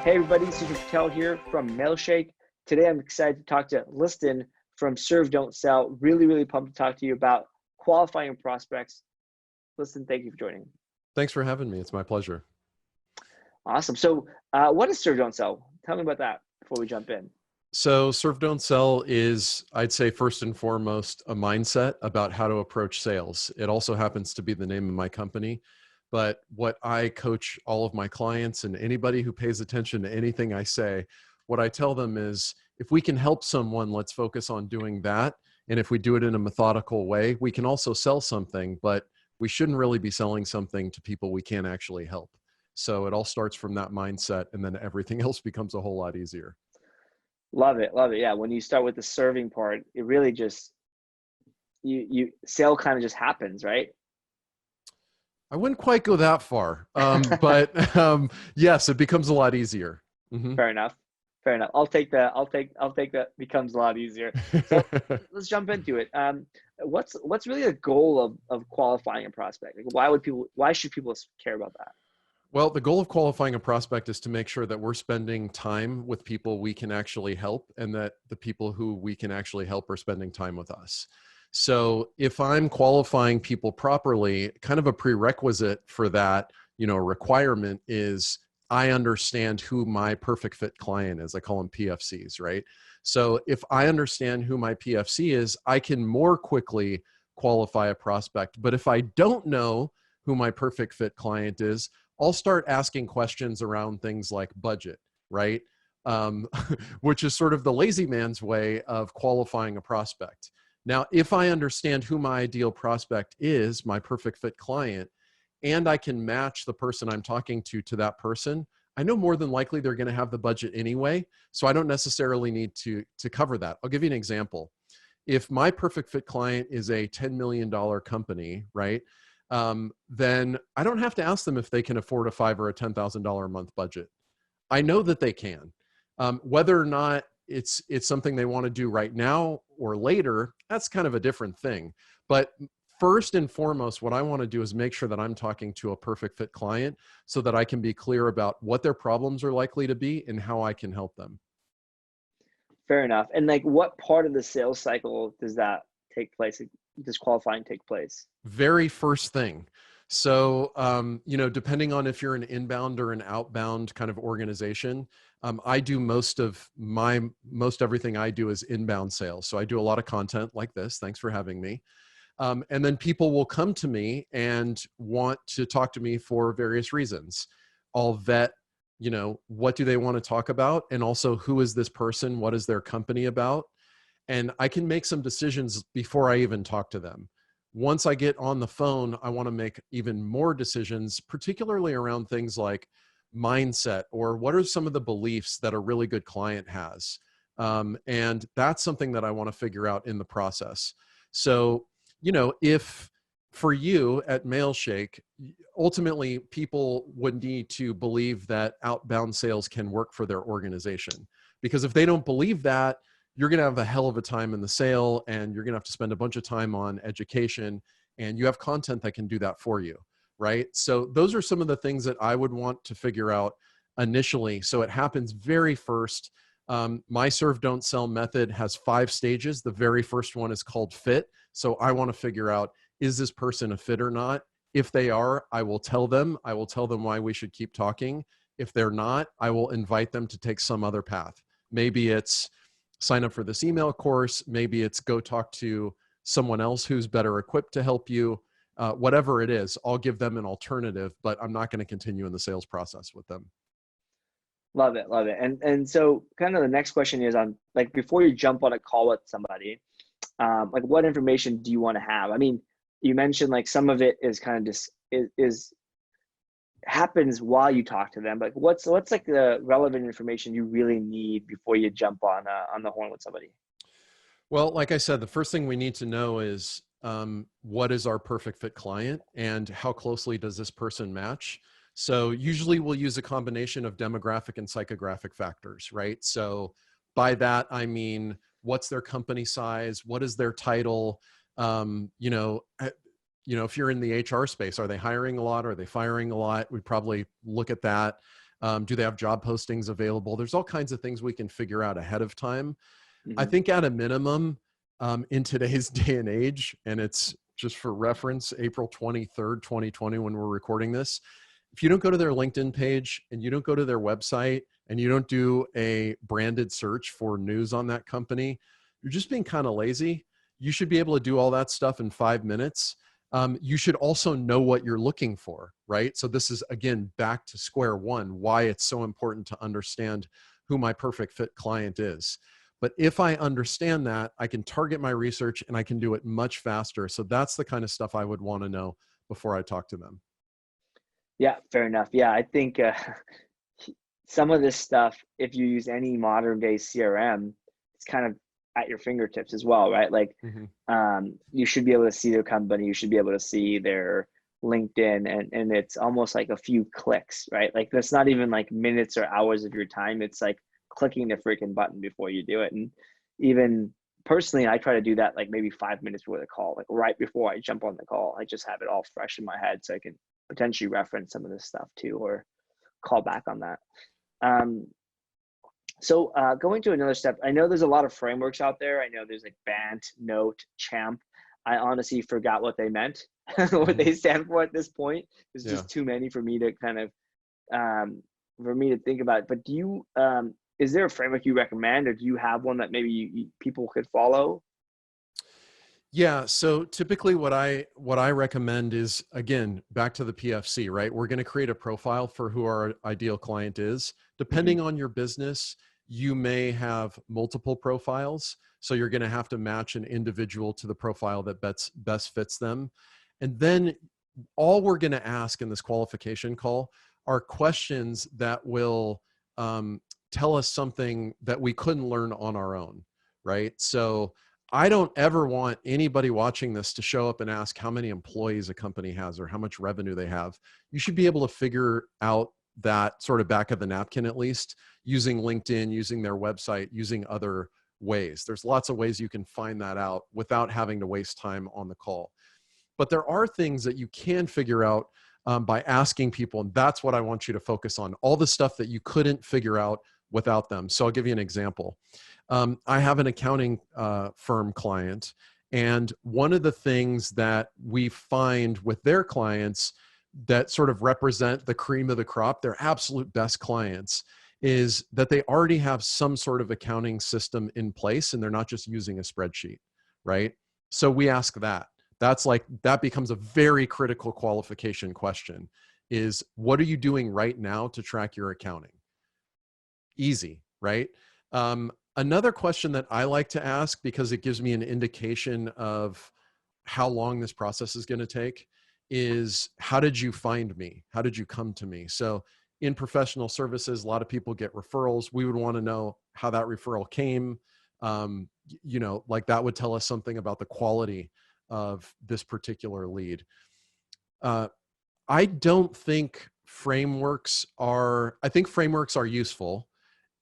Hey everybody, this is Patel here from Mailshake. Today I'm excited to talk to Liston from Serve Don't Sell. Really pumped to talk to you about qualifying prospects. Liston, thank you for joining. Thanks for having me. It's my pleasure. Awesome. So what is Serve Don't Sell? Tell me about that before we jump in. So Serve Don't Sell is, I'd say, first and foremost, a mindset about how to approach sales. It also happens to be the name of my company. But what I coach all of my clients and anybody who pays attention to anything I say, what I tell them is, if we can help someone, let's focus on doing that. And if we do it in a methodical way, we can also sell something, but we shouldn't really be selling something to people we can't actually help. So it all starts from that mindset, and then everything else becomes a whole lot easier. Love it. Yeah, when you start with the serving part, it really just, sale kind of just happens, right? I wouldn't quite go that far, but yes, it becomes a lot easier. Mm-hmm. Fair enough. I'll take that. Becomes a lot easier. So let's jump into it. What's really the goal of qualifying a prospect? Like, why should people care about that? Well, the goal of qualifying a prospect is to make sure that we're spending time with people we can actually help, and that the people who we can actually help are spending time with us. So if I'm qualifying people properly, kind of a prerequisite for that, requirement is I understand who my perfect fit client is. I call them PFCs, right? So if I understand who my PFC is, I can more quickly qualify a prospect. But if I don't know who my perfect fit client is, I'll start asking questions around things like budget, right? Which is sort of the lazy man's way of qualifying a prospect. Now, if I understand who my ideal prospect is, my perfect fit client, and I can match the person I'm talking to that person, I know more than likely they're going to have the budget anyway, so I don't necessarily need to cover that. I'll give you an example. If my perfect fit client is a $10 million company, right? Then I don't have to ask them if they can afford a $5,000 or a $10,000 a month budget. I know that they can. Whether or not it's something they want to do right now or later, that's kind of a different thing. But first and foremost, what I want to do is make sure that I'm talking to a perfect fit client so that I can be clear about what their problems are likely to be and how I can help them. Fair enough. And like, what part of the sales cycle does that take place? Does qualifying take place? Very first thing. So, depending on if you're an inbound or an outbound kind of organization, I do most everything I do is inbound sales. So I do a lot of content like this. Thanks for having me. And then people will come to me and want to talk to me for various reasons. I'll vet, what do they want to talk about? And also, who is this person? What is their company about? And I can make some decisions before I even talk to them. Once I get on the phone, I want to make even more decisions, particularly around things like mindset, or what are some of the beliefs that a really good client has. And that's something that I want to figure out in the process. So, if for you at Mailshake, ultimately people would need to believe that outbound sales can work for their organization. Because if they don't believe that, you're going to have a hell of a time in the sale, and you're going to have to spend a bunch of time on education, and you have content that can do that for you, right? So those are some of the things that I would want to figure out initially. So it happens very first. My Serve Don't Sell method has 5 stages. The very first one is called fit. So I want to figure out, is this person a fit or not? If they are, I will tell them. I will tell them why we should keep talking. If they're not, I will invite them to take some other path. Maybe it's sign up for this email course. Maybe it's go talk to someone else who's better equipped to help you. Whatever it is, I'll give them an alternative, but I'm not going to continue in the sales process with them. Love it. And so kind of the next question is on, like, before you jump on a call with somebody, like, what information do you want to have? I mean, you mentioned like some of it is kind of just is happens while you talk to them. Like, what's like the relevant information you really need before you jump on the horn with somebody? Well, like I said, the first thing we need to know is what is our perfect fit client and how closely does this person match? So usually we'll use a combination of demographic and psychographic factors, right? So by that, I mean, what's their company size? What is their title? If you're in the HR space, are they hiring a lot? Are they firing a lot? We'd probably look at that. Do they have job postings available? There's all kinds of things we can figure out ahead of time. I Hmm. think at a minimum, in today's day and age, and it's just for reference, April 23rd, 2020, when we're recording this, if you don't go to their LinkedIn page and you don't go to their website and you don't do a branded search for news on that company, you're just being kind of lazy. You should be able to do all that stuff in 5 minutes. You should also know what you're looking for, right? So this is, again, back to square one, why it's so important to understand who my perfect fit client is. But if I understand that, I can target my research and I can do it much faster. So that's the kind of stuff I would want to know before I talk to them. Yeah, fair enough. Yeah, I think some of this stuff, if you use any modern day CRM, it's kind of at your fingertips as well, right? Like, Hmm. you should be able to see their company, you should be able to see their LinkedIn, and it's almost like a few clicks, right? Like that's not even like minutes or hours of your time. It's like clicking the freaking button before you do it. And even personally, I try to do that like maybe 5 minutes before the call, like right before I jump on the call. I just have it all fresh in my head so I can potentially reference some of this stuff too, or call back on that. Um, so going to another step, I know there's a lot of frameworks out there. I know there's like BANT, NOTE, CHAMP. I honestly forgot what they meant, what Hmm. they stand for at this point. There's Yeah. just too many for me to kind of for me to think about. But do you is there a framework you recommend, or do you have one that maybe people could follow? Yeah. So typically what I recommend is, again, back to the PFC, right? We're going to create a profile for who our ideal client is. Hmm. Depending on your business, you may have multiple profiles. So you're going to have to match an individual to the profile that best fits them. And then all we're going to ask in this qualification call are questions that will tell us something that we couldn't learn on our own, right? So I don't ever want anybody watching this to show up and ask how many employees a company has or how much revenue they have. You should be able to figure out that sort of back of the napkin, at least using LinkedIn, using their website, using other ways. There's lots of ways you can find that out without having to waste time on the call. But there are things that you can figure out by asking people, and that's what I want you to focus on, all the stuff that you couldn't figure out without them. So I'll give you an example. I have an accounting firm client, and one of the things that we find with their clients that sort of represent the cream of the crop, their absolute best clients, is that they already have some sort of accounting system in place and they're not just using a spreadsheet, right? So we ask that. That becomes a very critical qualification question, is what are you doing right now to track your accounting? Easy, right? Another question that I like to ask, because it gives me an indication of how long this process is going to take, is how did you find me? How did you come to me? So in professional services, a lot of people get referrals. We would want to know how that referral came. Like that would tell us something about the quality of this particular lead. Uh, I don't think I think frameworks are useful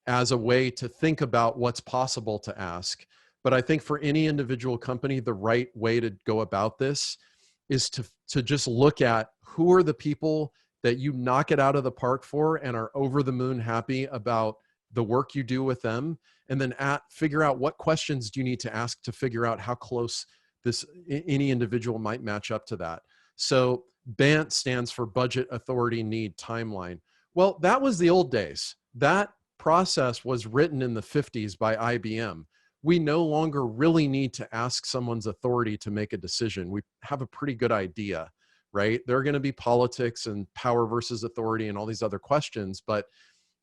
as a way to think about what's possible to ask. But I think for any individual company, the right way to go about this is to just look at who are the people that you knock it out of the park for and are over the moon happy about the work you do with them, and then figure out what questions do you need to ask to figure out how close any individual might match up to that. So BANT stands for budget, authority, need, timeline. Well, that was the old days. That process was written in the 50s by IBM. We no longer really need to ask someone's authority to make a decision. We have a pretty good idea, right? There are going to be politics and power versus authority and all these other questions, but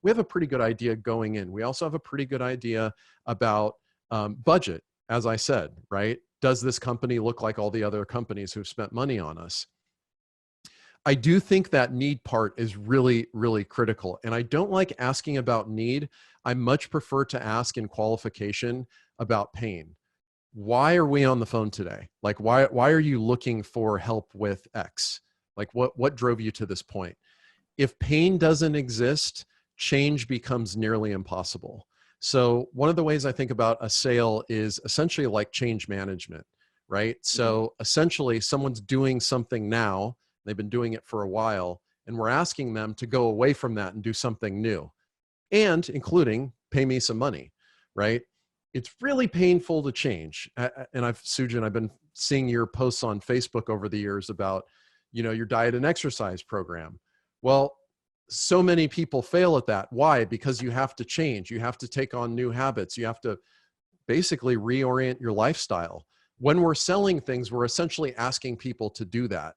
we have a pretty good idea going in. We also have a pretty good idea about budget, as I said, right? Does this company look like all the other companies who've spent money on us? I do think that need part is really, really critical. And I don't like asking about need. I much prefer to ask in qualification about pain. Why are we on the phone today? Like, why are you looking for help with X? Like, what drove you to this point? If pain doesn't exist, change becomes nearly impossible. So one of the ways I think about a sale is essentially like change management, right? Hmm. So essentially someone's doing something now, they've been doing it for a while, And we're asking them to go away from that and do something new, and including pay me some money, right? It's really painful to change. And Sujin, I've been seeing your posts on Facebook over the years about, your diet and exercise program. Well, so many people fail at that. Why? Because you have to change. You have to take on new habits. You have to basically reorient your lifestyle. When we're selling things, we're essentially asking people to do that,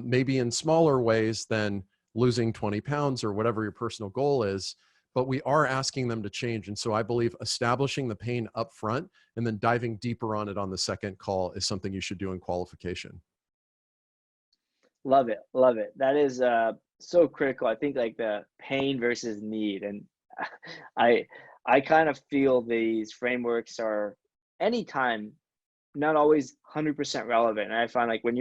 maybe in smaller ways than losing 20 pounds or whatever your personal goal is, but we are asking them to change. And so I believe establishing the pain up front and then diving deeper on it on the second call is something you should do in qualification. Love it. Love it. That is so critical. I think like the pain versus need. And I kind of feel these frameworks are anytime not always 100% relevant. And I find like when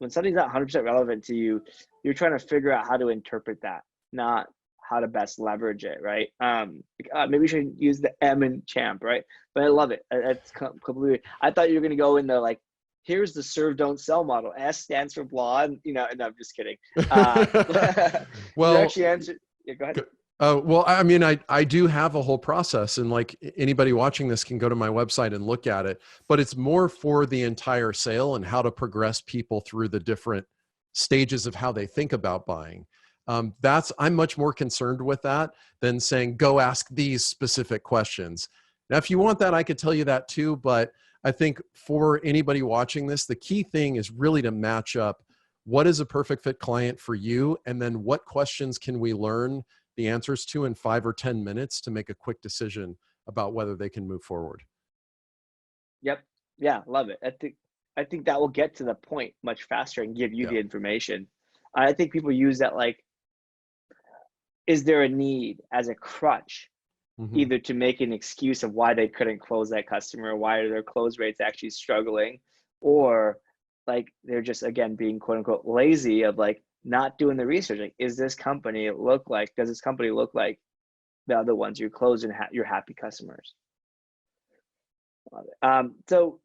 something's not 100% relevant to you, you're trying to figure out how to interpret that, not how to best leverage it, right? Maybe we should use the M in champ, right? But I love it. It's completely. I thought you were going to go into like, here's the serve, don't sell model. S stands for blah, and no, I'm just kidding. Well, you actually answered. Yeah, go ahead. Well, I mean, I do have a whole process, and like anybody watching this can go to my website and look at it, but it's more for the entire sale and how to progress people through the different stages of how they think about buying. I'm much more concerned with that than saying, go ask these specific questions. Now, if you want that, I could tell you that too, but I think for anybody watching this, the key thing is really to match up what is a perfect fit client for you, and then what questions can we learn the answers to in 5 or 10 minutes to make a quick decision about whether they can move forward. Yep. Yeah, love it. I think that will get to the point much faster and give you the information. I think people use that like, is there a need as a crutch, either to make an excuse of why they couldn't close that customer, why are their close rates actually struggling, or like they're just, again, being quote unquote lazy of like not doing the research. Like, does this company look like the other ones you're closing, your happy customers? So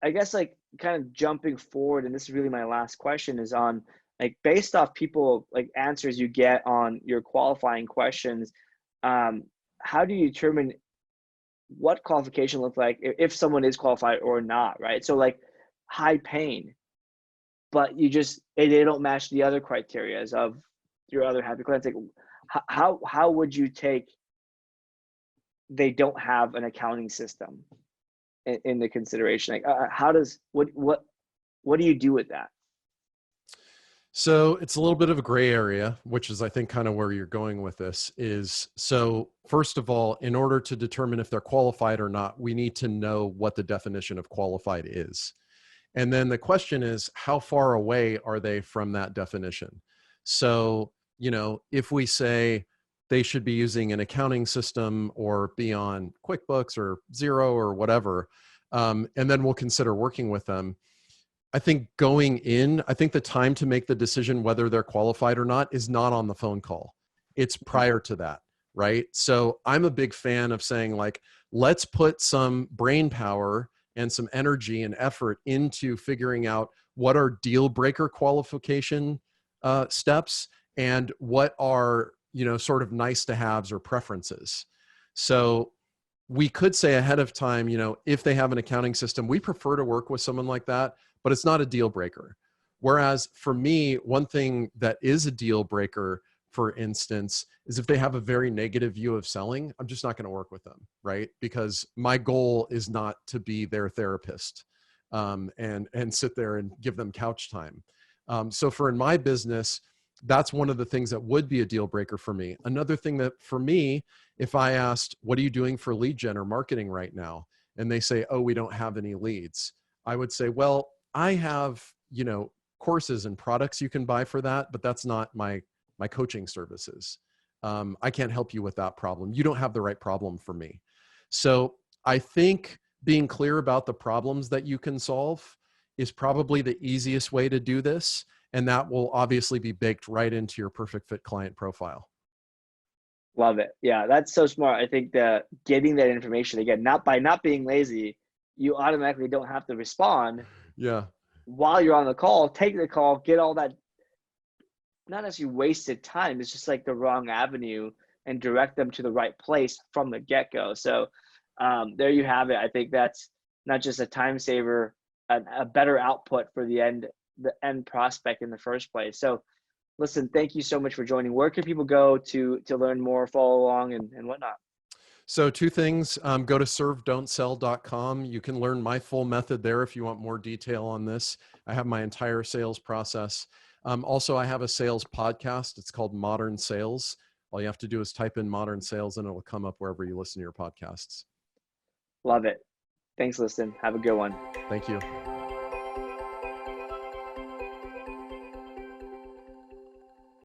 I guess like kind of jumping forward, and this is really my last question, is on like based off people like answers you get on your qualifying questions, how do you determine what qualification looks like if someone is qualified or not, right? So like high pain, but they don't match the other criteria of your other happy clients. Like how would you take they don't have an accounting system in the consideration? Like what do you do with that? So it's a little bit of a gray area, which is, I think, kind of where you're going with this is, so first of all, in order to determine if they're qualified or not, we need to know what the definition of qualified is. And then the question is, how far away are they from that definition? So, if we say they should be using an accounting system or be on QuickBooks or Xero or whatever, and then we'll consider working with them. I think the time to make the decision whether they're qualified or not is not on the phone call. It's prior to that, right? So I'm a big fan of saying like, let's put some brain power and some energy and effort into figuring out what are deal breaker qualification steps and what are, sort of nice to haves or preferences. So we could say ahead of time, if they have an accounting system, we prefer to work with someone like that, but it's not a deal breaker. Whereas for me, one thing that is a deal breaker, for instance, is if they have a very negative view of selling, I'm just not going to work with them, right? Because my goal is not to be their therapist and sit there and give them couch time. So in my business, that's one of the things that would be a deal breaker for me. Another thing that for me, if I asked, what are you doing for lead gen or marketing right now? And they say, oh, we don't have any leads. I would say, well, I have, courses and products you can buy for that, but that's not my coaching services. I can't help you with that problem. You don't have the right problem for me. So I think being clear about the problems that you can solve is probably the easiest way to do this. And that will obviously be baked right into your perfect fit client profile. Love it. Yeah, that's so smart. I think that getting that information, again, not being lazy, you automatically don't have to respond. Yeah. While you're on the call, take the call, get all that not necessarily wasted time. It's just like the wrong avenue, and direct them to the right place from the get-go. So there you have it. I think that's not just a time saver, a better output for the end prospect in the first place. So listen, thank you so much for joining. Where can people go to learn more, follow along, and whatnot? So two things, go to servedon'tsell.com. You can learn my full method there if you want more detail on this. I have my entire sales process. Also, I have a sales podcast. It's called Modern Sales. All you have to do is type in Modern Sales and it'll come up wherever you listen to your podcasts. Love it. Thanks, Liston. Have a good one. Thank you.